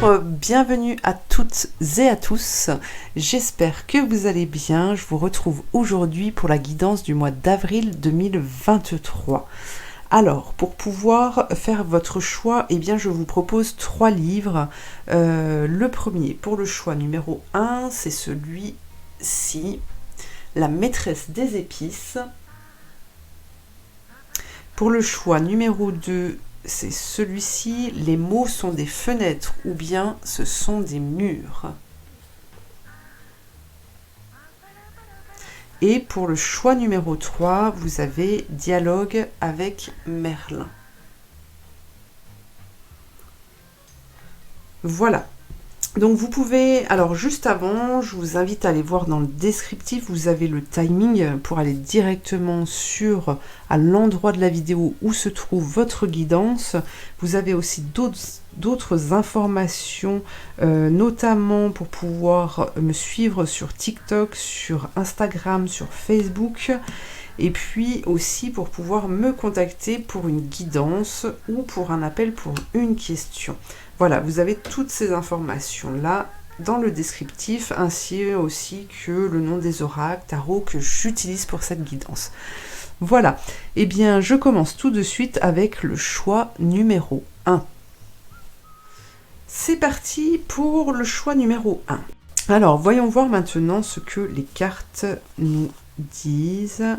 Bienvenue à toutes et à tous, j'espère que vous allez bien. Je vous retrouve aujourd'hui pour la guidance du mois d'avril 2023. Alors, pour pouvoir faire votre choix, eh bien, je vous propose 3 livres. Le premier, pour le choix numéro 1, c'est celui-ci, La maîtresse des épices. Pour le choix numéro 2, c'est celui-ci, Les mots sont des fenêtres ou bien ce sont des murs. Et pour le choix numéro 3, vous avez Dialogue avec Merlin. Voilà. Donc vous pouvez, alors juste avant, je vous invite à aller voir dans le descriptif, vous avez le timing pour aller directement à l'endroit de la vidéo où se trouve votre guidance. Vous avez aussi d'autres informations, notamment pour pouvoir me suivre sur TikTok, sur Instagram, sur Facebook, et puis aussi pour pouvoir me contacter pour une guidance ou pour un appel pour une question. Voilà, vous avez toutes ces informations-là dans le descriptif, ainsi aussi que le nom des oracles, tarot que j'utilise pour cette guidance. Voilà, eh bien je commence tout de suite avec le choix numéro 1. C'est parti pour le choix numéro 1. Alors, voyons voir maintenant ce que les cartes nous disent.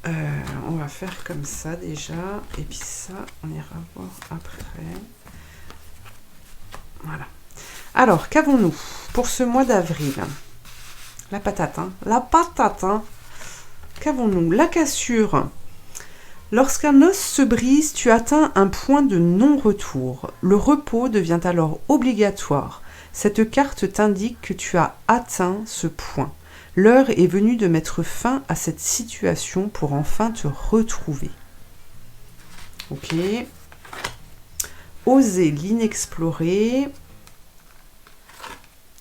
On va faire comme ça déjà, et puis ça, on ira voir après. Voilà. Alors, qu'avons-nous pour ce mois d'avril? La patate, hein. La patate, hein. Qu'avons-nous? La cassure. Lorsqu'un os se brise, tu atteins un point de non-retour. Le repos devient alors obligatoire. Cette carte t'indique que tu as atteint ce point. L'heure est venue de mettre fin à cette situation pour enfin te retrouver. Ok. Oser l'inexploré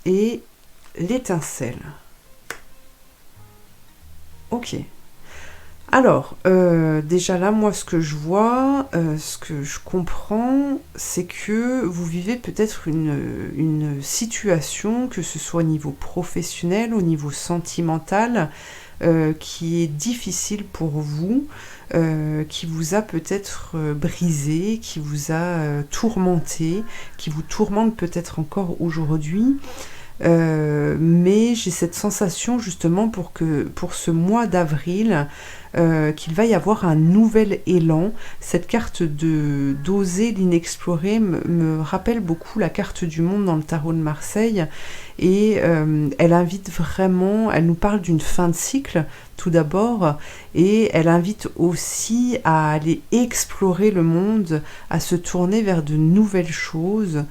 et l'étincelle. Ok. Alors, déjà là, moi, ce que je vois, ce que je comprends, c'est que vous vivez peut-être une situation, que ce soit au niveau professionnel, au niveau sentimental, qui est difficile pour vous, qui vous a peut-être brisé, qui vous a tourmenté, qui vous tourmente peut-être encore aujourd'hui. Mais j'ai cette sensation justement pour ce mois d'avril qu'il va y avoir un nouvel élan. Cette carte d'oser l'inexploré me rappelle beaucoup la carte du monde dans le tarot de Marseille, et elle invite vraiment, elle nous parle d'une fin de cycle tout d'abord, et elle invite aussi à aller explorer le monde, à se tourner vers de nouvelles choses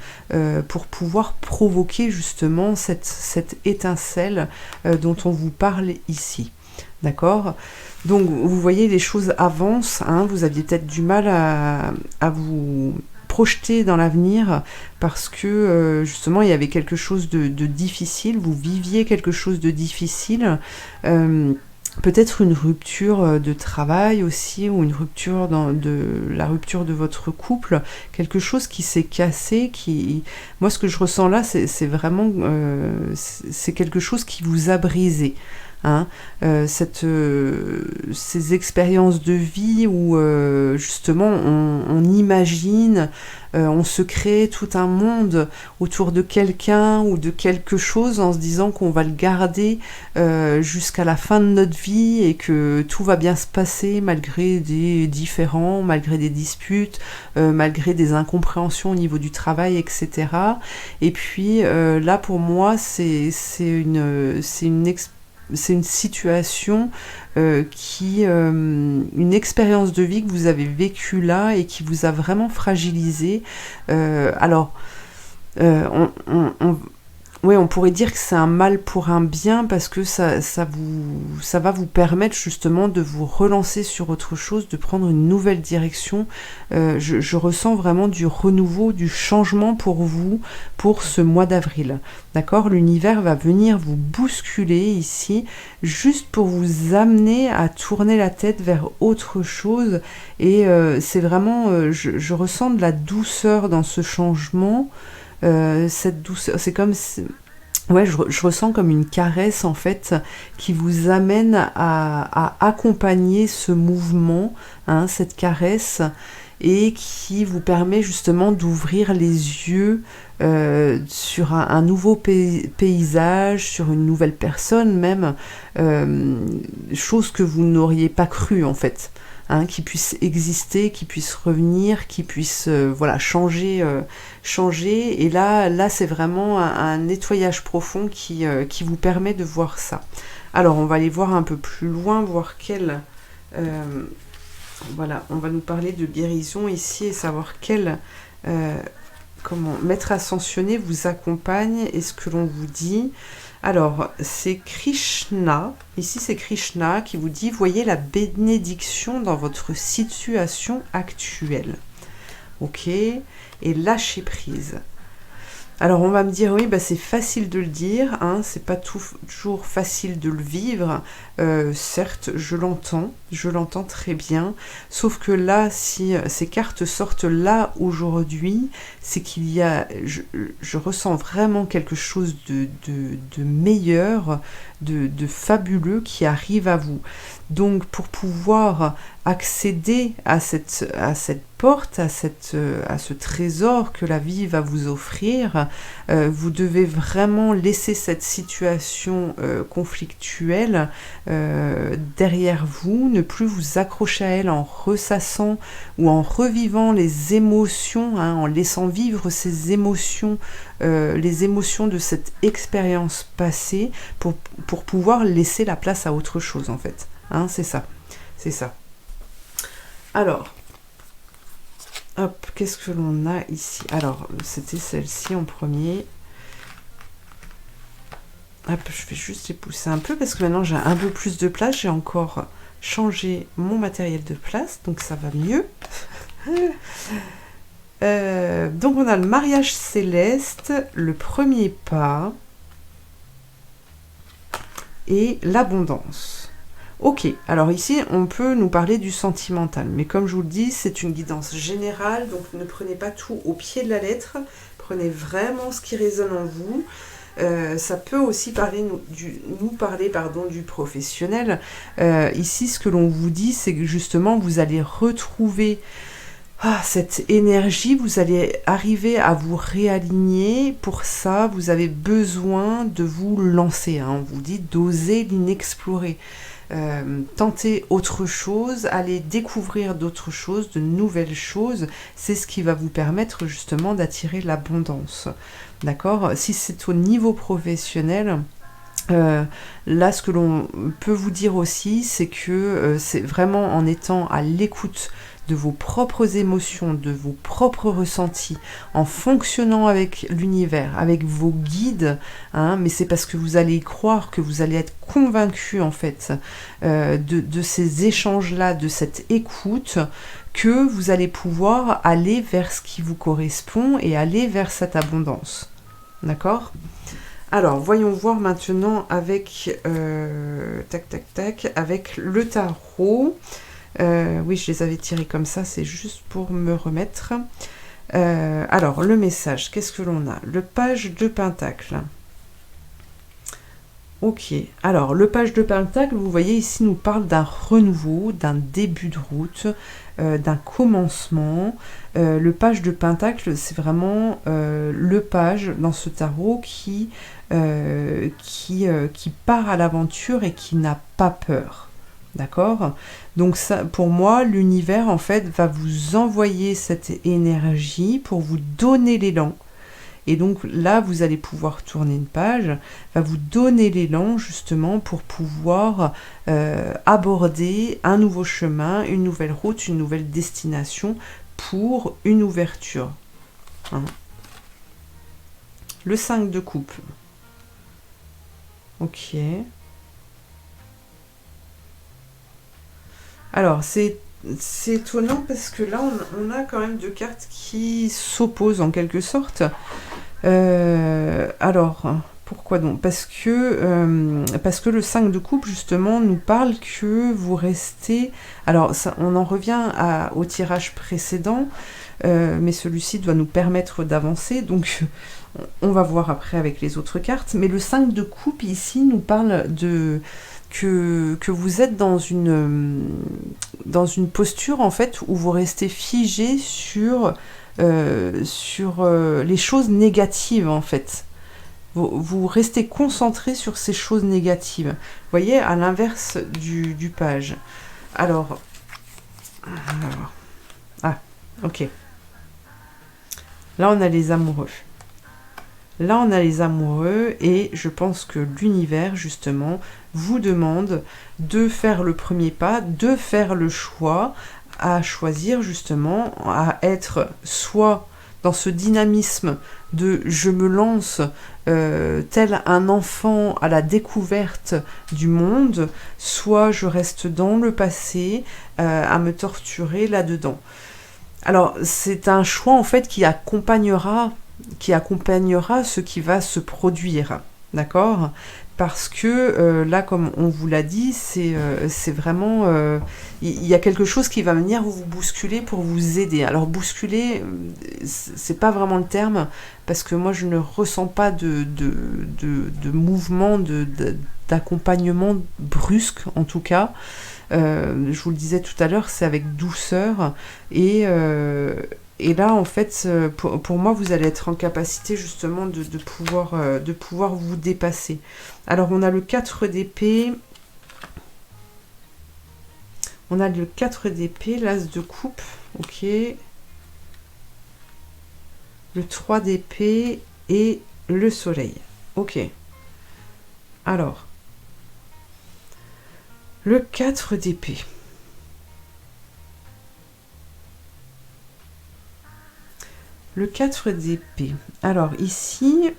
pour pouvoir provoquer justement cette étincelle dont on vous parle ici. D'accord ? Donc vous voyez, les choses avancent, hein, vous aviez peut-être du mal à vous projeter dans l'avenir parce que justement il y avait quelque chose de difficile, vous viviez quelque chose de difficile, peut-être une rupture de travail aussi, ou une rupture la rupture de votre couple, quelque chose qui s'est cassé, moi ce que je ressens là, c'est vraiment c'est quelque chose qui vous a brisé. Hein, ces expériences de vie où justement on imagine, on se crée tout un monde autour de quelqu'un ou de quelque chose en se disant qu'on va le garder jusqu'à la fin de notre vie et que tout va bien se passer malgré des différends, malgré des disputes, malgré des incompréhensions au niveau du travail, etc. Et puis là pour moi c'est une situation une expérience de vie que vous avez vécue là et qui vous a vraiment fragilisé. On pourrait dire que c'est un mal pour un bien parce que ça va vous permettre justement de vous relancer sur autre chose, de prendre une nouvelle direction. Je ressens vraiment du renouveau, du changement pour vous, pour ce mois d'avril. D'accord ? L'univers va venir vous bousculer ici, juste pour vous amener à tourner la tête vers autre chose. Et c'est vraiment, je ressens de la douceur dans ce changement. cette douceur. C'est comme... Ouais, je ressens comme une caresse en fait qui vous amène à accompagner ce mouvement, hein, cette caresse, et qui vous permet justement d'ouvrir les yeux sur un nouveau paysage, sur une nouvelle personne même, chose que vous n'auriez pas cru en fait. Hein, qui puisse exister, qui puisse revenir, qui puisse voilà, changer. Et là c'est vraiment un nettoyage profond qui vous permet de voir ça. Alors, on va aller voir un peu plus loin, voir quel... voilà, on va nous parler de guérison ici et savoir quel... comment Maître ascensionné vous accompagne et ce que l'on vous dit. Alors, c'est Krishna, ici c'est Krishna qui vous dit « Voyez la bénédiction dans votre situation actuelle. » Ok, et lâchez prise. Alors on va me dire, oui, bah, c'est facile de le dire, hein, c'est pas toujours facile de le vivre, certes, je l'entends très bien, sauf que là, si ces cartes sortent là aujourd'hui, c'est qu'il y a, je ressens vraiment quelque chose de meilleur, de fabuleux qui arrive à vous. Donc pour pouvoir accéder à cette porte, à ce trésor que la vie va vous offrir, vous devez vraiment laisser cette situation conflictuelle derrière vous, ne plus vous accrocher à elle en ressassant ou en revivant les émotions, hein, en laissant vivre ces émotions, les émotions de cette expérience passée pour pouvoir laisser la place à autre chose en fait. Hein, c'est ça. Alors, hop, qu'est-ce que l'on a ici? Alors, c'était celle-ci en premier. Hop, je vais juste les pousser un peu parce que maintenant j'ai un peu plus de place. J'ai encore changé mon matériel de place, donc ça va mieux. Donc on a le mariage céleste, le premier pas et l'abondance. Ok, alors ici on peut nous parler du sentimental, mais comme je vous le dis, c'est une guidance générale, donc ne prenez pas tout au pied de la lettre, prenez vraiment ce qui résonne en vous. Ça peut aussi nous parler du professionnel. Ici, ce que l'on vous dit, c'est que justement, vous allez retrouver cette énergie, vous allez arriver à vous réaligner. Pour ça, vous avez besoin de vous lancer. Hein. On vous dit d'oser l'inexplorer. Tenter autre chose, aller découvrir d'autres choses, de nouvelles choses, c'est ce qui va vous permettre justement d'attirer l'abondance. D'accord? Si c'est au niveau professionnel, là ce que l'on peut vous dire aussi, c'est que c'est vraiment en étant à l'écoute de vos propres émotions, de vos propres ressentis, en fonctionnant avec l'univers, avec vos guides, hein, mais c'est parce que vous allez y croire, que vous allez être convaincu en fait de ces échanges-là, de cette écoute, que vous allez pouvoir aller vers ce qui vous correspond et aller vers cette abondance. D'accord ? Alors, voyons voir maintenant avec avec le tarot. Oui, je les avais tirés comme ça, c'est juste pour me remettre. Alors, le message, qu'est-ce que l'on a? Le page de Pentacle. Ok, alors le page de Pentacle, vous voyez ici, nous parle d'un renouveau, d'un début de route, d'un commencement. Le page de Pentacle, c'est vraiment le page dans ce tarot qui part à l'aventure et qui n'a pas peur. D'accord? Donc ça, pour moi, l'univers, en fait, va vous envoyer cette énergie pour vous donner l'élan. Et donc là, vous allez pouvoir tourner une page, va vous donner l'élan justement pour pouvoir aborder un nouveau chemin, une nouvelle route, une nouvelle destination pour une ouverture. Hein. Le 5 de coupe. Ok. Alors, c'est étonnant parce que là, on a quand même deux cartes qui s'opposent en quelque sorte. Alors, pourquoi donc? Parce que le 5 de coupe, justement, nous parle que vous restez... Alors, ça, on en revient au tirage précédent. mais celui-ci doit nous permettre d'avancer, donc on va voir après avec les autres cartes. Mais le 5 de coupe ici nous parle que vous êtes dans une posture en fait où vous restez figé sur les choses négatives en fait. Vous restez concentré sur ces choses négatives. Vous voyez, à l'inverse du page. Alors, ah, ok. Là, on a les amoureux. Là, on a les amoureux et je pense que l'univers, justement, vous demande de faire le premier pas, de faire le choix, à choisir, justement, à être soit dans ce dynamisme de je me lance tel un enfant à la découverte du monde, soit je reste dans le passé à me torturer là-dedans. Alors, c'est un choix, en fait, qui accompagnera ce qui va se produire, d'accord ? Parce que là, comme on vous l'a dit, c'est vraiment... il y a quelque chose qui va venir vous bousculer pour vous aider. Alors, bousculer, c'est pas vraiment le terme, parce que moi, je ne ressens pas de mouvement, d'accompagnement brusque, en tout cas. Je vous le disais tout à l'heure, c'est avec douceur et là, en fait, pour moi, vous allez être en capacité justement de pouvoir vous dépasser. Alors, on a le 4 d'épée. On a le 4 d'épée, l'as de coupe. Ok. Le 3 d'épée et le soleil. Ok. Alors, le 4 d'épée. Le 4 d'épée. Alors ici,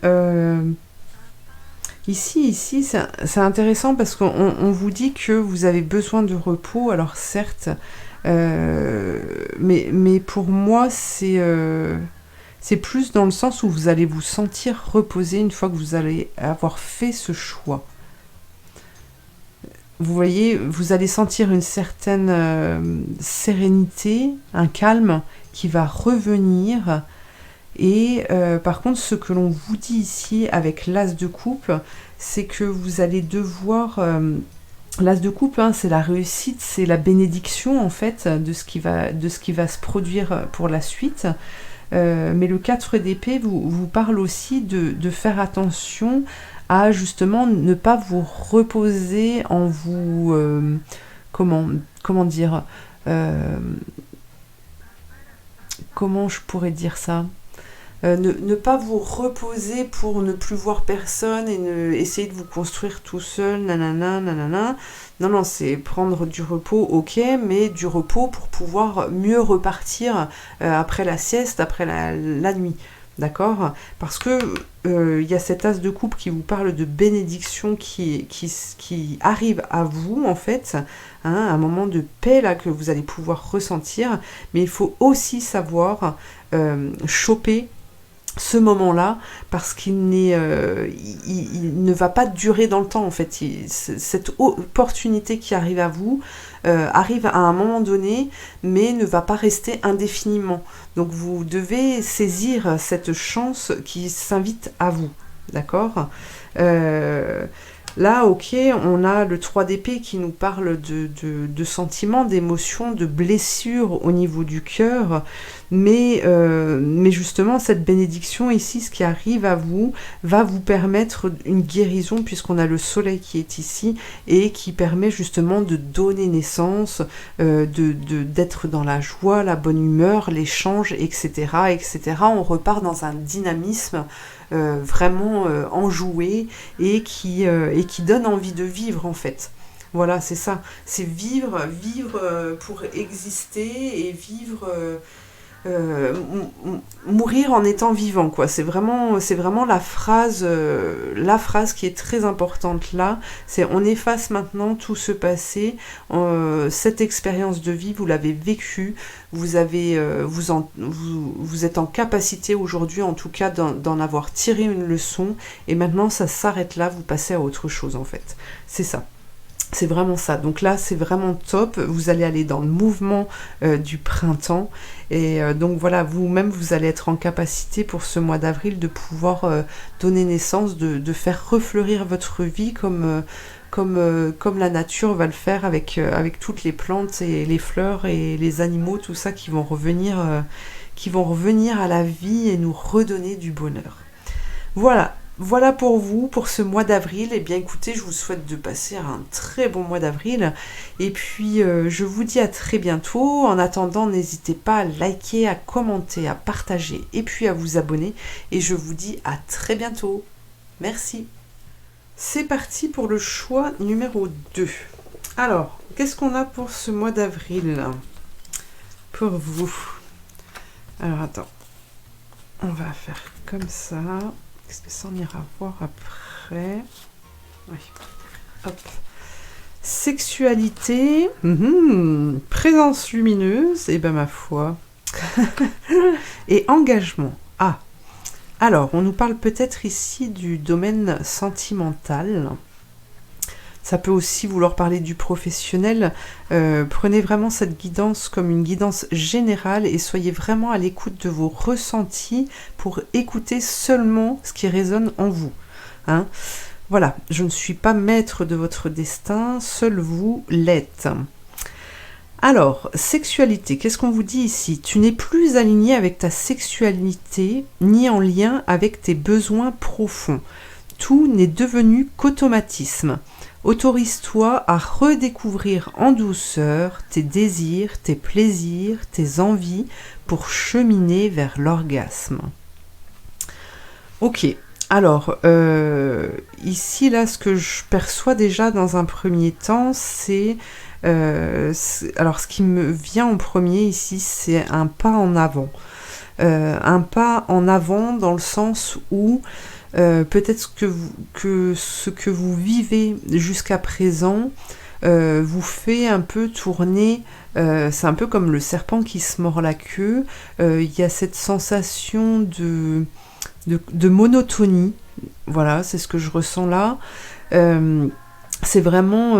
c'est intéressant parce qu'on vous dit que vous avez besoin de repos. Alors certes, mais pour moi, c'est plus dans le sens où vous allez vous sentir reposé une fois que vous allez avoir fait ce choix. Vous voyez, vous allez sentir une certaine sérénité, un calme qui va revenir. Et par contre, ce que l'on vous dit ici avec l'as de coupe, c'est que vous allez devoir... l'as de coupe, hein, c'est la réussite, c'est la bénédiction en fait de ce qui va se produire pour la suite. Mais le 4 d'épée vous parle aussi de faire attention à justement ne pas vous reposer en vous... comment dire comment je pourrais dire ça ? Ne pas vous reposer pour ne plus voir personne et essayer de vous construire tout seul, nanana, nanana. Non, c'est prendre du repos, ok, mais du repos pour pouvoir mieux repartir après la sieste, après la nuit. D'accord ? Parce que y a cet as de coupe qui vous parle de bénédiction qui arrive à vous, en fait, hein, un moment de paix là que vous allez pouvoir ressentir, mais il faut aussi savoir choper ce moment-là, parce qu'il ne va pas durer dans le temps, en fait. Cette opportunité qui arrive à vous arrive à un moment donné, mais ne va pas rester indéfiniment. Donc vous devez saisir cette chance qui s'invite à vous, d'accord ? Là, ok, on a le 3 d'épée qui nous parle de sentiments, d'émotions, de blessures au niveau du cœur, mais justement, cette bénédiction ici, ce qui arrive à vous, va vous permettre une guérison, puisqu'on a le soleil qui est ici, et qui permet justement de donner naissance, d'être dans la joie, la bonne humeur, l'échange, etc., etc. On repart dans un dynamisme vraiment enjoué et qui donne envie de vivre en fait. Voilà, c'est ça. C'est vivre pour exister et vivre... mourir en étant vivant, quoi. C'est vraiment la phrase qui est très importante là. C'est on efface maintenant tout ce passé, cette expérience de vie, vous l'avez vécue, vous êtes en capacité aujourd'hui, en tout cas, d'en avoir tiré une leçon, et maintenant ça s'arrête là, vous passez à autre chose en fait. C'est ça. C'est vraiment ça. Donc là, c'est vraiment top. Vous allez aller dans le mouvement du printemps. Et donc voilà, vous-même, vous allez être en capacité pour ce mois d'avril de pouvoir donner naissance, de faire refleurir votre vie comme la nature va le faire avec toutes les plantes et les fleurs et les animaux, tout ça qui vont revenir à la vie et nous redonner du bonheur. Voilà pour vous, pour ce mois d'avril. Eh bien écoutez, je vous souhaite de passer un très bon mois d'avril. Et puis je vous dis à très bientôt. En attendant, n'hésitez pas à liker, à commenter, à partager et puis à vous abonner. Et je vous dis à très bientôt. Merci. C'est parti pour le choix numéro 2. Alors, qu'est-ce qu'on a pour ce mois d'avril pour vous? Alors attends, on va faire comme ça. Est-ce que ça on ira voir après? Oui. Hop. Sexualité, présence lumineuse, et ben ma foi. Et engagement. Ah. Alors, on nous parle peut-être ici du domaine sentimental. Ça peut aussi vouloir parler du professionnel. Prenez vraiment cette guidance comme une guidance générale et soyez vraiment à l'écoute de vos ressentis pour écouter seulement ce qui résonne en vous. Hein? Voilà, je ne suis pas maître de votre destin, seul vous l'êtes. Alors, sexualité, qu'est-ce qu'on vous dit ici? Tu n'es plus aligné avec ta sexualité, ni en lien avec tes besoins profonds. Tout n'est devenu qu'automatisme. Autorise-toi à redécouvrir en douceur tes désirs, tes plaisirs, tes envies pour cheminer vers l'orgasme. Ok, alors ici là ce que je perçois déjà dans un premier temps c'est alors ce qui me vient en premier ici c'est un pas en avant. Un pas en avant dans le sens où peut-être que ce que vous vivez jusqu'à présent vous fait un peu tourner, c'est un peu comme le serpent qui se mord la queue, il y a cette sensation de monotonie, voilà, c'est ce que je ressens là. C'est vraiment...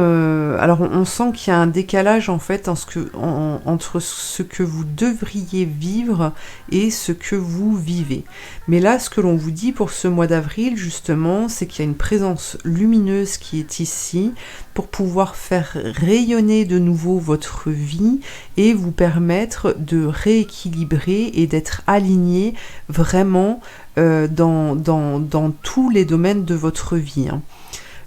alors on sent qu'il y a un décalage en fait entre ce que vous devriez vivre et ce que vous vivez. Mais là, ce que l'on vous dit pour ce mois d'avril, justement, c'est qu'il y a une présence lumineuse qui est ici pour pouvoir faire rayonner de nouveau votre vie et vous permettre de rééquilibrer et d'être aligné vraiment dans tous les domaines de votre vie. Hein.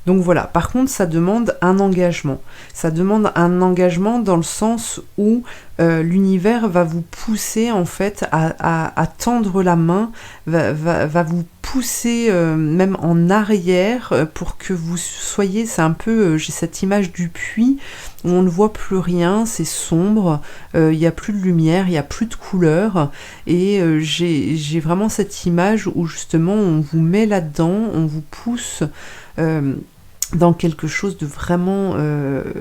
Donc voilà, par contre ça demande un engagement. Ça demande un engagement dans le sens où l'univers va vous pousser en fait à tendre la main, va vous pousser même en arrière pour que vous soyez, c'est un peu, j'ai cette image du puits où on ne voit plus rien, c'est sombre, il n'y a plus de lumière, il n'y a plus de couleur et j'ai vraiment cette image où justement on vous met là-dedans, on vous pousse dans quelque chose de vraiment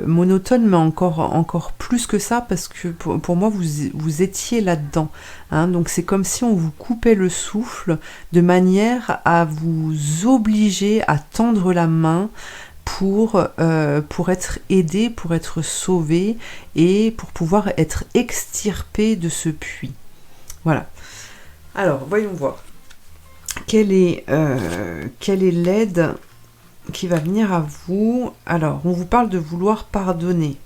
monotone, mais encore plus que ça, parce que pour moi, vous étiez là-dedans. Hein, donc c'est comme si on vous coupait le souffle, de manière à vous obliger à tendre la main pour être aidé, pour être sauvé, et pour pouvoir être extirpé de ce puits. Voilà. Alors, voyons voir. Quelle est l'aide qui va venir à vous? Alors, on vous parle de vouloir pardonner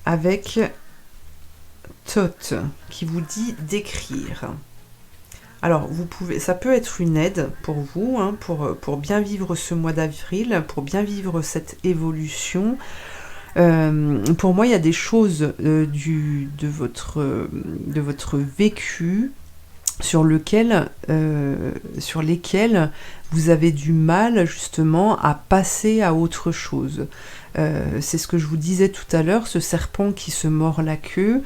avec Thoth qui vous dit d'écrire. Alors, ça peut être une aide pour vous, hein, pour bien vivre ce mois d'avril, pour bien vivre cette évolution. Pour moi, il y a des choses de votre vécu sur lesquelles vous avez du mal justement à passer à autre chose. C'est ce que je vous disais tout à l'heure, ce serpent qui se mord la queue.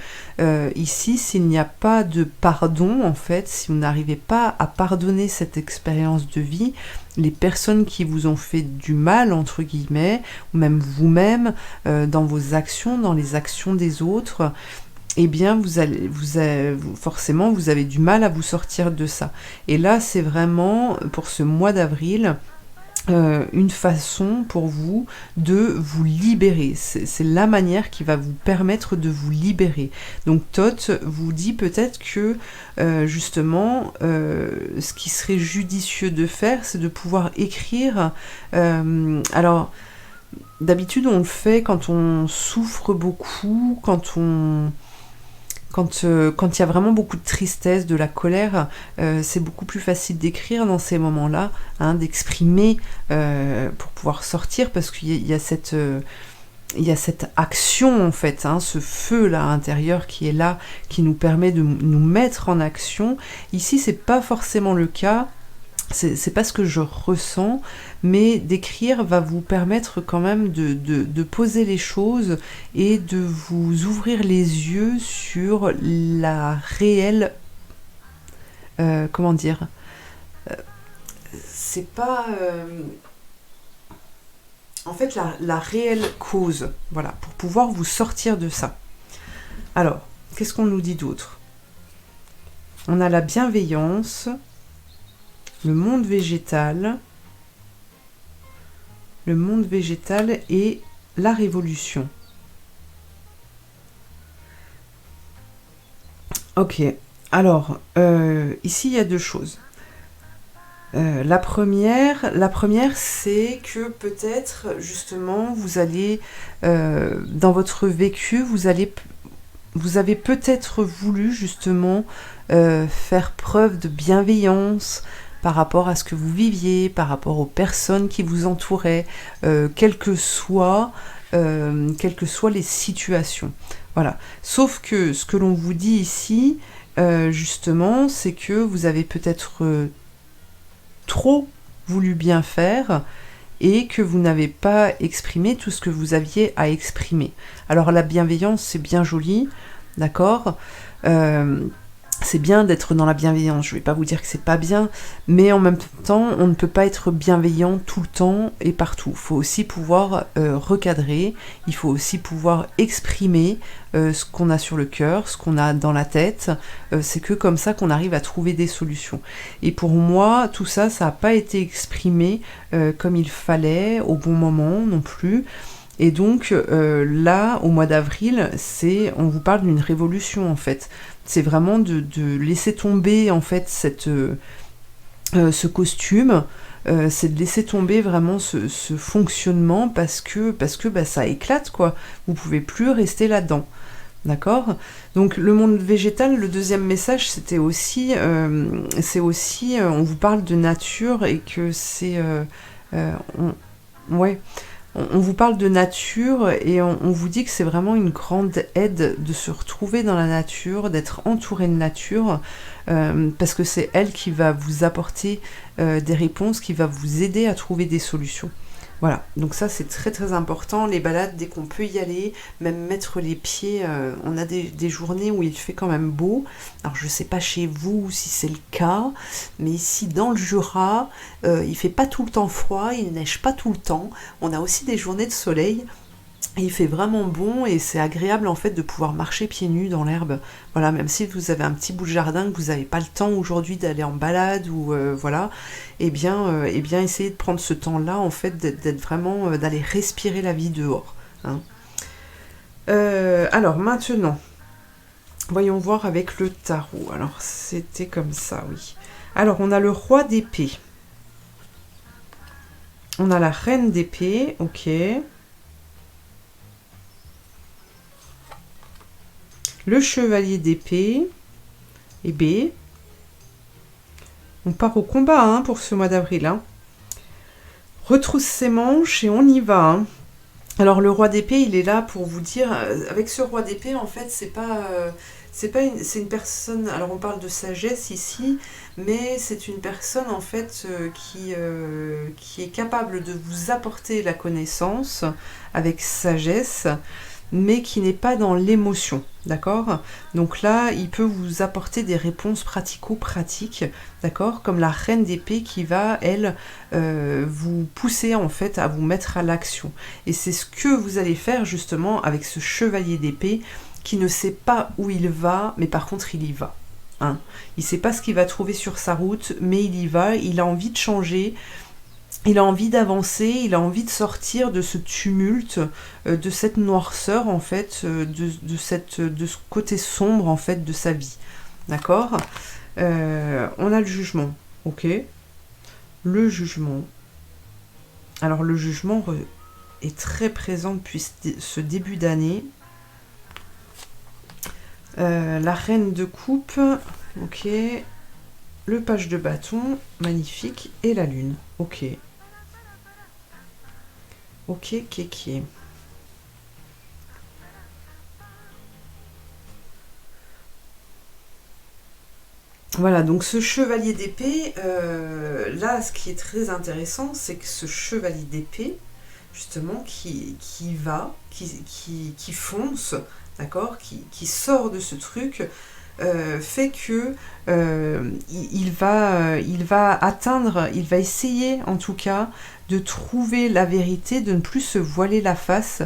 Ici, s'il n'y a pas de pardon, en fait, si vous n'arrivez pas à pardonner cette expérience de vie, les personnes qui vous ont fait du mal, entre guillemets, ou même vous-même, dans vos actions, dans les actions des autres, eh bien, forcément, vous avez du mal à vous sortir de ça. Et là, c'est vraiment, pour ce mois d'avril, une façon pour vous de vous libérer. C'est la manière qui va vous permettre de vous libérer. Donc Thoth vous dit peut-être que justement ce qui serait judicieux de faire, c'est de pouvoir écrire. Alors d'habitude on le fait quand on souffre beaucoup, quand il y a vraiment beaucoup de tristesse, de la colère, c'est beaucoup plus facile d'écrire dans ces moments-là, hein, d'exprimer pour pouvoir sortir, parce qu'il y a cette action en fait, hein, ce feu là à l'intérieur qui est là, qui nous permet de nous mettre en action. Ici, c'est pas forcément le cas. C'est pas ce que je ressens, mais d'écrire va vous permettre quand même de poser les choses et de vous ouvrir les yeux sur la réelle... comment dire c'est pas... en fait, la réelle cause, voilà, pour pouvoir vous sortir de ça. Alors, qu'est-ce qu'on nous dit d'autre? On a la bienveillance... le monde végétal et la révolution. Ok, alors, ici il y a deux choses. La première, c'est que peut-être, justement, vous allez, dans votre vécu, vous avez peut-être voulu, justement, faire preuve de bienveillance, par rapport à ce que vous viviez, par rapport aux personnes qui vous entouraient, quelles que soient les situations. Voilà. Sauf que ce que l'on vous dit ici, justement, c'est que vous avez peut-être trop voulu bien faire et que vous n'avez pas exprimé tout ce que vous aviez à exprimer. Alors la bienveillance, c'est bien joli, d'accord, c'est bien d'être dans la bienveillance, je ne vais pas vous dire que c'est pas bien, mais en même temps, on ne peut pas être bienveillant tout le temps et partout. Il faut aussi pouvoir recadrer, il faut aussi pouvoir exprimer ce qu'on a sur le cœur, ce qu'on a dans la tête. C'est que comme ça qu'on arrive à trouver des solutions. Et pour moi, tout ça, ça n'a pas été exprimé comme il fallait, au bon moment non plus. Et donc là, au mois d'avril, on vous parle d'une révolution en fait. C'est vraiment de laisser tomber en fait ce costume, c'est de laisser tomber vraiment ce fonctionnement parce que ça éclate quoi. Vous pouvez plus rester là-dedans. D'accord? Donc le monde végétal, le deuxième message, c'était aussi, on vous parle de nature et que on vous parle de nature et on vous dit que c'est vraiment une grande aide de se retrouver dans la nature, d'être entouré de nature, parce que c'est elle qui va vous apporter des réponses, qui va vous aider à trouver des solutions. Voilà, donc ça c'est très très important, les balades dès qu'on peut y aller, même mettre les pieds, on a des journées où il fait quand même beau, alors je sais pas chez vous si c'est le cas, mais ici dans le Jura, il fait pas tout le temps froid, il neige pas tout le temps, on a aussi des journées de soleil, et il fait vraiment bon et c'est agréable en fait de pouvoir marcher pieds nus dans l'herbe. Voilà, même si vous avez un petit bout de jardin que vous n'avez pas le temps aujourd'hui d'aller en balade ou voilà, eh bien essayez de prendre ce temps-là en fait d'être vraiment d'aller respirer la vie dehors. Hein. Alors maintenant, voyons voir avec le tarot. Alors c'était comme ça, oui. Alors on a le roi d'épée. On a la reine d'épée, ok. Le chevalier d'épée et B. On part au combat hein, pour ce mois d'avril. Hein. Retrousse ses manches et on y va. Hein. Alors le roi d'épée, il est là pour vous dire, avec ce roi d'épée, en fait, c'est une personne. Alors on parle de sagesse ici, mais c'est une personne en fait qui est capable de vous apporter la connaissance avec sagesse, mais qui n'est pas dans l'émotion, d'accord? Donc là, il peut vous apporter des réponses pratico-pratiques, d'accord? Comme la reine d'épée qui va, elle, vous pousser en fait à vous mettre à l'action. Et c'est ce que vous allez faire justement avec ce chevalier d'épée qui ne sait pas où il va, mais par contre il y va. Hein? Il ne sait pas ce qu'il va trouver sur sa route, mais il y va, il a envie de changer. il a envie d'avancer, il a envie de sortir de ce tumulte, de cette noirceur en fait, de ce côté sombre en fait de sa vie. D'accord. On a le jugement, ok. Le jugement. Alors le jugement est très présent depuis ce début d'année. La reine de coupe, ok. Le page de bâton, magnifique. Et la lune, ok. Ok, kéké. Voilà, donc ce chevalier d'épée, là, ce qui est très intéressant, c'est que ce chevalier d'épée, justement, qui fonce, d'accord, qui sort de ce truc, fait que il va atteindre, il va essayer, en tout cas, de trouver la vérité, de ne plus se voiler la face,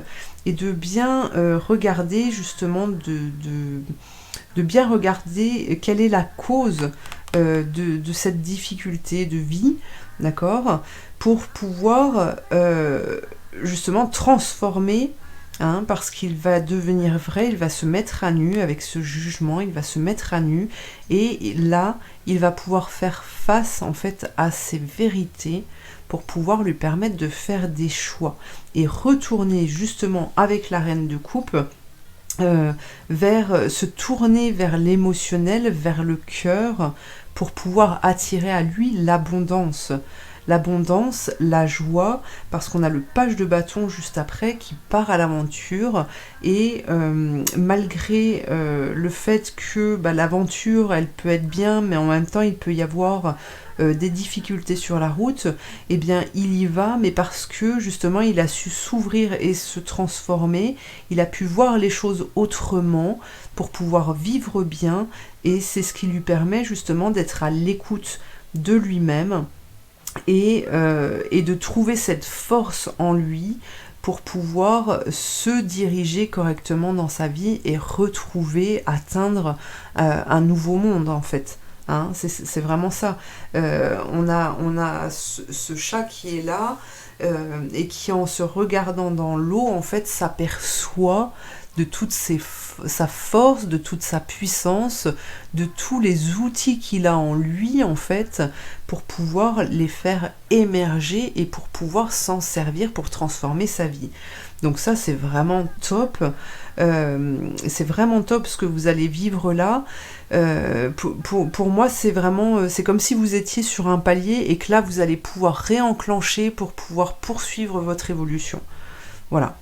et de bien regarder, justement, de bien regarder quelle est la cause de cette difficulté de vie, d'accord, pour pouvoir justement transformer, hein, parce qu'il va devenir vrai, il va se mettre à nu avec ce jugement, il va se mettre à nu, et là, il va pouvoir faire face en fait à ces vérités pour pouvoir lui permettre de faire des choix et retourner justement avec la reine de coupe se tourner vers l'émotionnel, vers le cœur, pour pouvoir attirer à lui l'abondance. L'abondance, la joie, parce qu'on a le page de bâton juste après qui part à l'aventure, et malgré le fait que l'aventure, elle peut être bien, mais en même temps, il peut y avoir des difficultés sur la route, eh bien il y va, mais parce que justement il a su s'ouvrir et se transformer, il a pu voir les choses autrement pour pouvoir vivre bien, et c'est ce qui lui permet justement d'être à l'écoute de lui-même et de trouver cette force en lui pour pouvoir se diriger correctement dans sa vie et atteindre un nouveau monde en fait. Hein, c'est vraiment ça. On a ce chat qui est là et qui, en se regardant dans l'eau, en fait, s'aperçoit de toute sa force, de toute sa puissance, de tous les outils qu'il a en lui, en fait, pour pouvoir les faire émerger et pour pouvoir s'en servir pour transformer sa vie. Donc ça, c'est vraiment top. C'est vraiment top ce que vous allez vivre là. Pour moi, c'est vraiment, c'est comme si vous étiez sur un palier et que là, vous allez pouvoir réenclencher pour pouvoir poursuivre votre évolution. Voilà.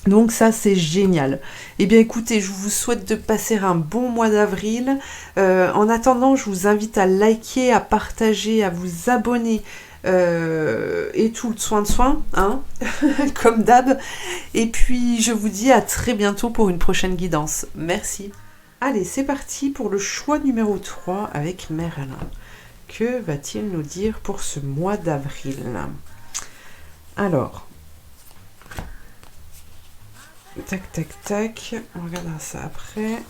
Donc ça, c'est génial. Eh bien, écoutez, je vous souhaite de passer un bon mois d'avril. En attendant, je vous invite à liker, à partager, à vous abonner. Et tout le soin, hein, comme d'hab. Et puis, je vous dis à très bientôt pour une prochaine guidance. Merci. Allez, c'est parti pour le choix numéro 3 avec Merlin. Que va-t-il nous dire pour ce mois d'avril? Alors, tac, tac, tac, on regardera ça après.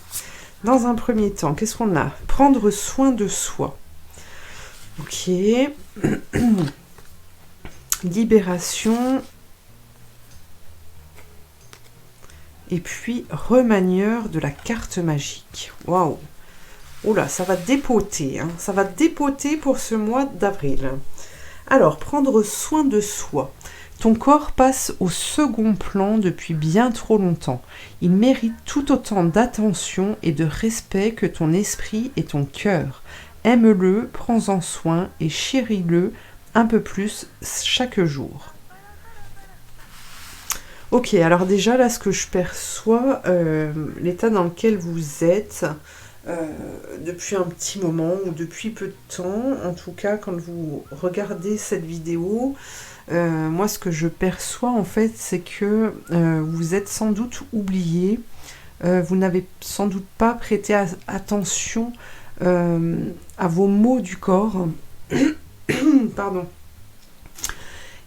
Dans un premier temps, qu'est-ce qu'on a? Prendre soin de soi. Ok. Libération. Et puis, remanieur de la carte magique. Waouh! Oula, ça va dépoter. Hein. Ça va dépoter pour ce mois d'avril. Alors, prendre soin de soi. Ton corps passe au second plan depuis bien trop longtemps. Il mérite tout autant d'attention et de respect que ton esprit et ton cœur. Aime-le, prends-en soin et chéris-le un peu plus chaque jour. Ok, alors déjà là, ce que je perçois, l'état dans lequel vous êtes depuis un petit moment ou depuis peu de temps, en tout cas quand vous regardez cette vidéo, moi ce que je perçois en fait, c'est que vous êtes sans doute oublié, vous n'avez sans doute pas prêté attention à vos mots du corps. Pardon.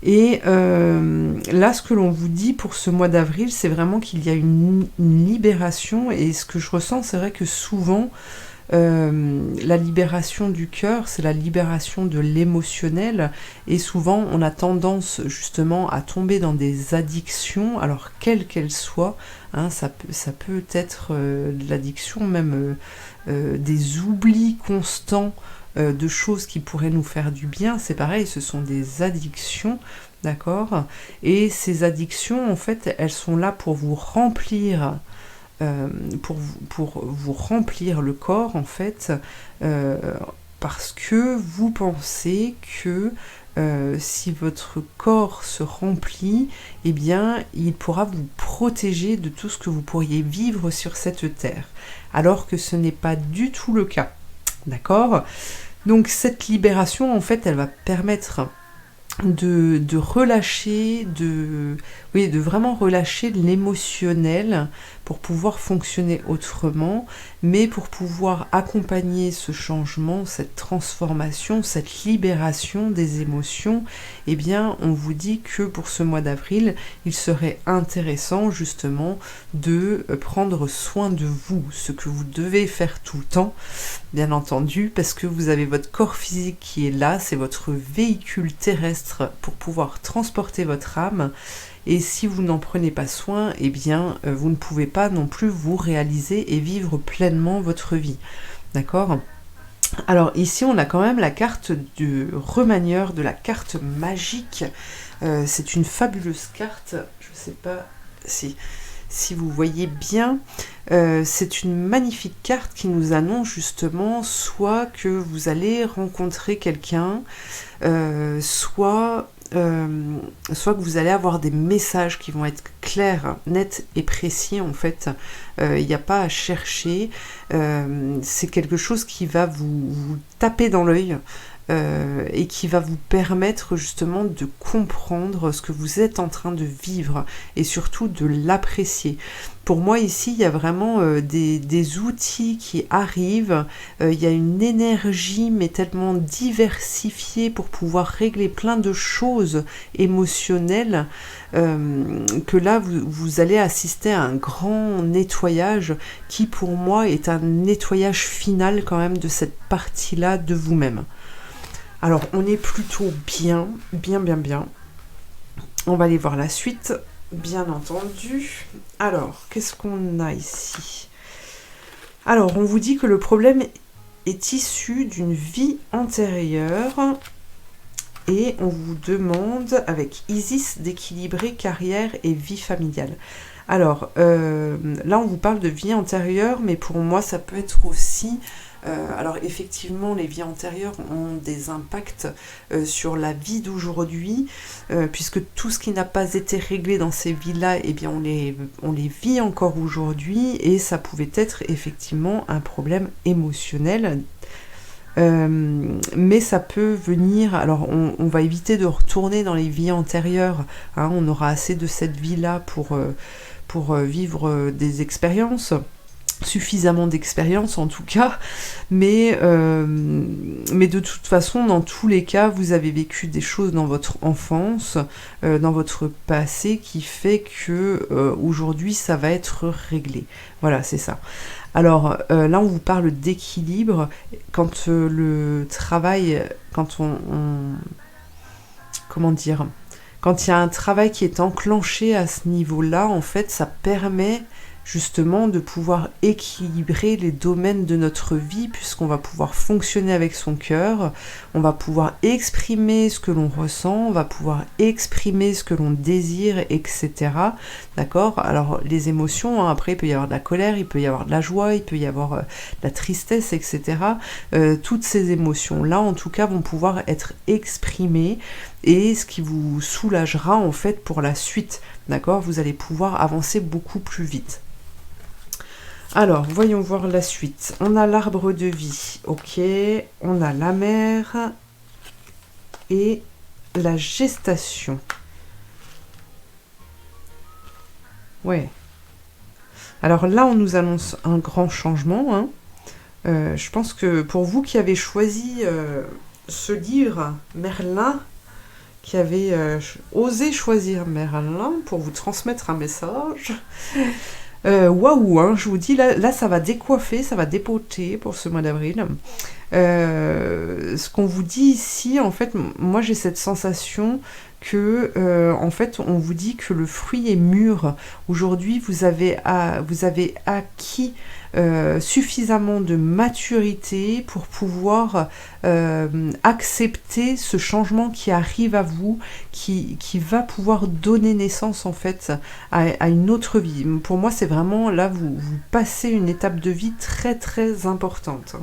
Et là, ce que l'on vous dit pour ce mois d'avril, c'est vraiment qu'il y a une libération. Et ce que je ressens, c'est vrai que souvent, La libération du cœur, c'est la libération de l'émotionnel, et souvent on a tendance justement à tomber dans des addictions, alors quelles qu'elles soient, hein, ça peut être de l'addiction, même des oublis constants de choses qui pourraient nous faire du bien, c'est pareil, ce sont des addictions, d'accord? Et ces addictions, en fait, elles sont là pour vous remplir, pour vous remplir le corps, en fait, euh, parce que vous pensez que si votre corps se remplit, eh bien, il pourra vous protéger de tout ce que vous pourriez vivre sur cette terre, alors que ce n'est pas du tout le cas, d'accord? Donc cette libération, en fait, elle va permettre de relâcher, oui, de vraiment relâcher l'émotionnel pour pouvoir fonctionner autrement, mais pour pouvoir accompagner ce changement, cette transformation, cette libération des émotions, eh bien, on vous dit que pour ce mois d'avril, il serait intéressant justement de prendre soin de vous, ce que vous devez faire tout le temps, bien entendu, parce que vous avez votre corps physique qui est là, c'est votre véhicule terrestre pour pouvoir transporter votre âme, et si vous n'en prenez pas soin, eh bien, vous ne pouvez pas non plus vous réaliser et vivre pleinement votre vie, d'accord ? Alors ici, on a quand même la carte du remanieur, de la carte magique, c'est une fabuleuse carte, je ne sais pas si vous voyez bien, c'est une magnifique carte qui nous annonce justement soit que vous allez rencontrer quelqu'un, soit que vous allez avoir des messages qui vont être clairs, nets et précis en fait. Il n'y a pas à chercher, c'est quelque chose qui va vous taper dans l'œil. Et qui va vous permettre justement de comprendre ce que vous êtes en train de vivre et surtout de l'apprécier. Pour moi ici, il y a vraiment des outils qui arrivent, il y a une énergie mais tellement diversifiée pour pouvoir régler plein de choses émotionnelles que là vous allez assister à un grand nettoyage qui pour moi est un nettoyage final quand même de cette partie-là de vous-même. Alors, on est plutôt bien. On va aller voir la suite, bien entendu. Alors, qu'est-ce qu'on a ici ? Alors, on vous dit que le problème est issu d'une vie antérieure et on vous demande, avec Isis, d'équilibrer carrière et vie familiale. Alors, là, on vous parle de vie antérieure, mais pour moi, ça peut être aussi... alors effectivement, les vies antérieures ont des impacts sur la vie d'aujourd'hui, puisque tout ce qui n'a pas été réglé dans ces vies-là, eh bien on les vit encore aujourd'hui, et ça pouvait être effectivement un problème émotionnel. Mais ça peut venir, alors on va éviter de retourner dans les vies antérieures, hein, on aura assez de cette vie-là pour vivre des expériences, suffisamment d'expérience en tout cas, mais de toute façon, dans tous les cas, vous avez vécu des choses dans votre enfance, dans votre passé, qui fait que aujourd'hui, ça va être réglé. Voilà, c'est ça. Alors là, on vous parle d'équilibre. Quand le travail, quand on comment dire, quand il y a un travail qui est enclenché à ce niveau-là, en fait, ça permet justement de pouvoir équilibrer les domaines de notre vie, puisqu'on va pouvoir fonctionner avec son cœur, on va pouvoir exprimer ce que l'on ressent, on va pouvoir exprimer ce que l'on désire, etc. D'accord ? Alors les émotions, hein, après il peut y avoir de la colère, il peut y avoir de la joie, il peut y avoir de la tristesse, etc. Toutes ces émotions-là, en tout cas, vont pouvoir être exprimées, et ce qui vous soulagera en fait pour la suite. D'accord ? Vous allez pouvoir avancer beaucoup plus vite. Alors, voyons voir la suite. On a l'arbre de vie, ok. On a la mère et la gestation. Ouais. Alors là, on nous annonce un grand changement, hein. Je pense que pour vous qui avez choisi ce livre, Merlin, qui avez osé choisir Merlin pour vous transmettre un message... Waouh, hein, je vous dis, là, ça va décoiffer, ça va dépoter pour ce mois d'avril. Ce qu'on vous dit ici, en fait, moi j'ai cette sensation que, en fait, on vous dit que le fruit est mûr. Aujourd'hui, vous avez acquis suffisamment de maturité pour pouvoir accepter ce changement qui arrive à vous, qui va pouvoir donner naissance en fait à une autre vie. Pour moi, c'est vraiment là, vous passez une étape de vie très très importante.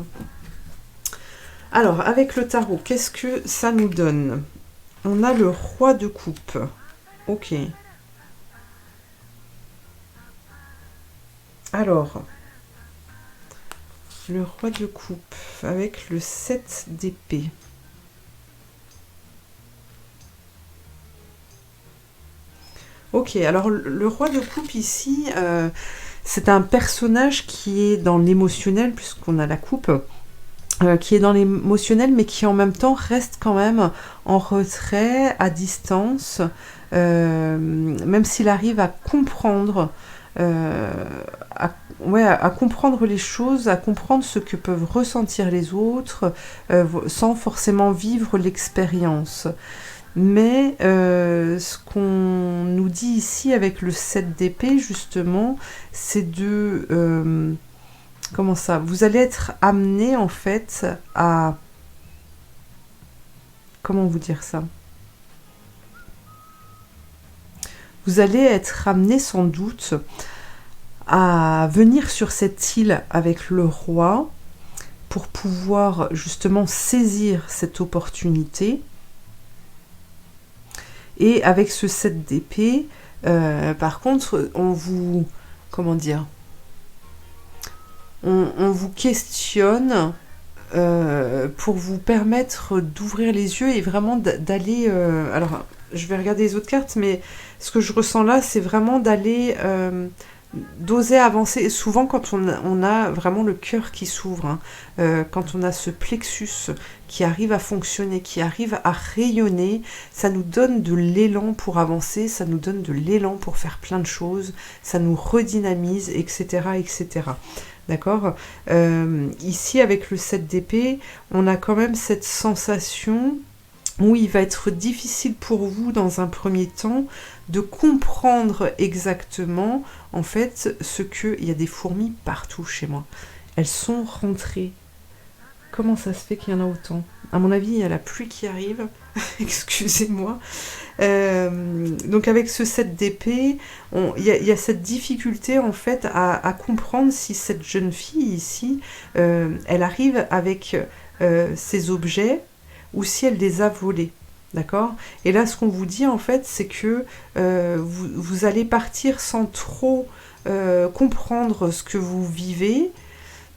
Alors, avec le tarot, qu'est-ce que ça nous donne? On a le roi de coupe. Ok. Alors, le roi de coupe avec le 7 d'épée. Ok, alors le roi de coupe ici, c'est un personnage qui est dans l'émotionnel, puisqu'on a la coupe, qui est dans l'émotionnel, mais qui en même temps reste quand même en retrait, à distance, même s'il arrive à comprendre, à comprendre les choses, à comprendre ce que peuvent ressentir les autres, sans forcément vivre l'expérience. Mais ce qu'on nous dit ici avec le 7 d'épée, justement, c'est de... comment ça? Vous allez être amené, en fait, à... Comment vous dire ça? Vous allez être amené, sans doute, à venir sur cette île avec le roi pour pouvoir, justement, saisir cette opportunité. Et avec ce 7 d'épée, par contre, on vous... Comment dire? On vous questionne pour vous permettre d'ouvrir les yeux et vraiment d'aller... alors, je vais regarder les autres cartes, mais ce que je ressens là, c'est vraiment d'aller... d'oser avancer. Souvent, quand on a vraiment le cœur qui s'ouvre, hein, quand on a ce plexus qui arrive à fonctionner, qui arrive à rayonner, ça nous donne de l'élan pour avancer, ça nous donne de l'élan pour faire plein de choses, ça nous redynamise, etc. etc. D'accord? Ici, avec le 7 d'épée, on a quand même cette sensation où il va être difficile pour vous, dans un premier temps, de comprendre exactement, en fait, ce que... Il y a des fourmis partout chez moi. Elles sont rentrées. Comment ça se fait qu'il y en a autant? À mon avis, il y a la pluie qui arrive. Excusez-moi. Donc avec ce 7 d'épée, il y a cette difficulté, en fait, à comprendre si cette jeune fille, ici, elle arrive avec ses objets, ou si elle les a volés, d'accord? Et là, ce qu'on vous dit, en fait, c'est que vous allez partir sans trop comprendre ce que vous vivez,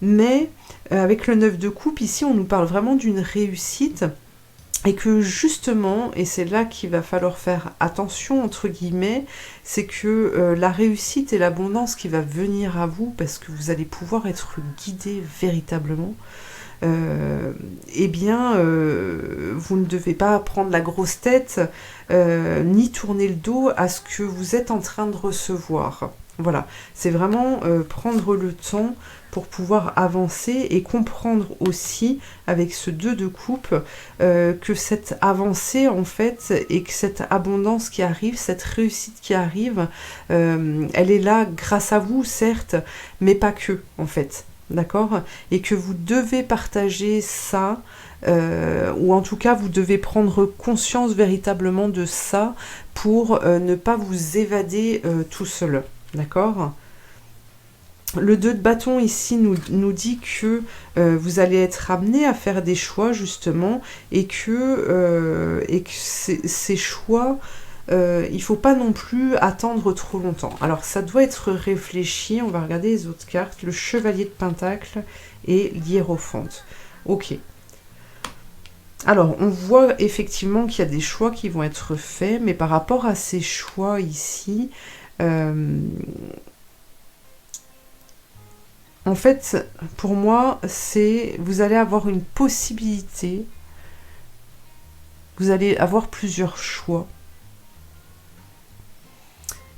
mais avec le 9 de coupe, ici, on nous parle vraiment d'une réussite, et que justement, et c'est là qu'il va falloir faire attention, entre guillemets, c'est que la réussite et l'abondance qui va venir à vous, parce que vous allez pouvoir être guidé véritablement, eh bien, vous ne devez pas prendre la grosse tête, ni tourner le dos à ce que vous êtes en train de recevoir. Voilà, c'est vraiment prendre le temps pour pouvoir avancer et comprendre aussi, avec ce 2 de coupe, que cette avancée, en fait, et que cette abondance qui arrive, cette réussite qui arrive, elle est là grâce à vous, certes, mais pas que, en fait. D'accord? Et que vous devez partager ça, ou en tout cas vous devez prendre conscience véritablement de ça pour ne pas vous évader tout seul. D'accord? Le 2 de bâton ici nous dit que vous allez être amené à faire des choix justement, et que ces choix, il ne faut pas non plus attendre trop longtemps. Alors ça doit être réfléchi, on va regarder les autres cartes, le chevalier de pentacle et l'hiérophante. Ok. Alors on voit effectivement qu'il y a des choix qui vont être faits, mais par rapport à ces choix ici, en fait, pour moi, vous allez avoir une possibilité, vous allez avoir plusieurs choix.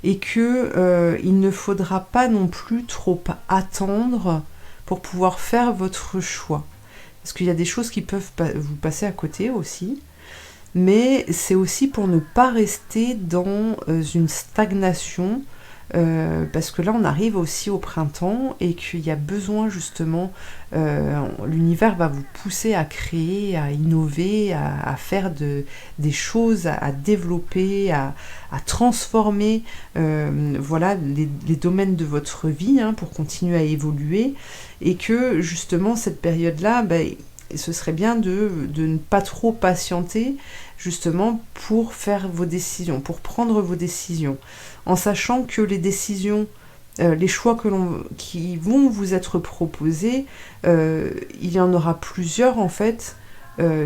et que il ne faudra pas non plus trop attendre pour pouvoir faire votre choix. Parce qu'il y a des choses qui peuvent vous passer à côté aussi, mais c'est aussi pour ne pas rester dans une stagnation, parce que là on arrive aussi au printemps et qu'il y a besoin justement, l'univers va vous pousser à créer, à innover, à faire des choses, à développer, à transformer voilà, les domaines de votre vie, hein, pour continuer à évoluer, et que justement cette période-là, ce serait bien de ne pas trop patienter justement pour faire vos décisions, pour prendre vos décisions, en sachant que les décisions, les choix qui vont vous être proposés, il y en aura plusieurs en fait,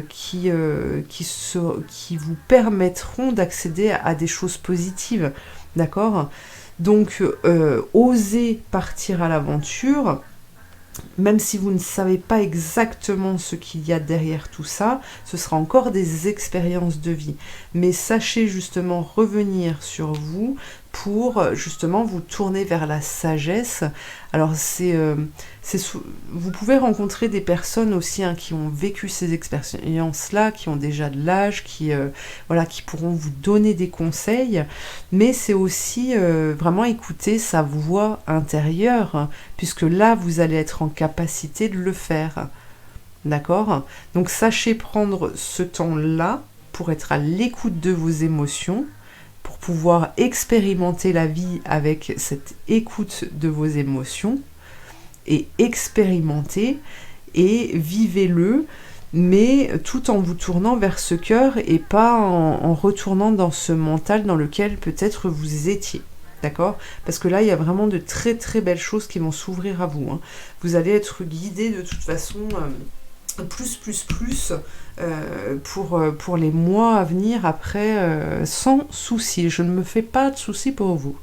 qui vous permettront d'accéder à des choses positives, d'accord ? Donc, osez partir à l'aventure, même si vous ne savez pas exactement ce qu'il y a derrière tout ça, ce sera encore des expériences de vie. Mais sachez justement revenir sur vous pour justement vous tourner vers la sagesse. Alors vous pouvez rencontrer des personnes aussi, hein, qui ont vécu ces expériences-là, qui ont déjà de l'âge, qui pourront vous donner des conseils, mais c'est aussi vraiment écouter sa voix intérieure, hein, puisque là vous allez être en capacité de le faire. D'accord ? Donc sachez prendre ce temps-là pour être à l'écoute de vos émotions, pour pouvoir expérimenter la vie avec cette écoute de vos émotions, et expérimenter et vivez-le, mais tout en vous tournant vers ce cœur et pas en retournant dans ce mental dans lequel peut-être vous étiez. D'accord ? Parce que là, il y a vraiment de très très belles choses qui vont s'ouvrir à vous, hein. Vous allez être guidé de toute façon plus pour les mois à venir après, sans souci. Je ne me fais pas de soucis pour vous.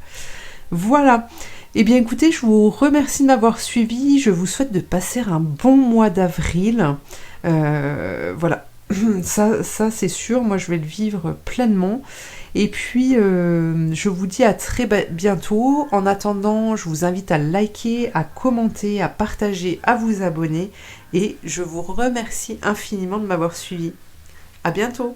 Voilà. Eh bien écoutez, je vous remercie de m'avoir suivi. Je vous souhaite de passer un bon mois d'avril. Voilà. Ça c'est sûr, moi je vais le vivre pleinement. Et puis, je vous dis à très bientôt. En attendant, je vous invite à liker, à commenter, à partager, à vous abonner. Et je vous remercie infiniment de m'avoir suivi. À bientôt.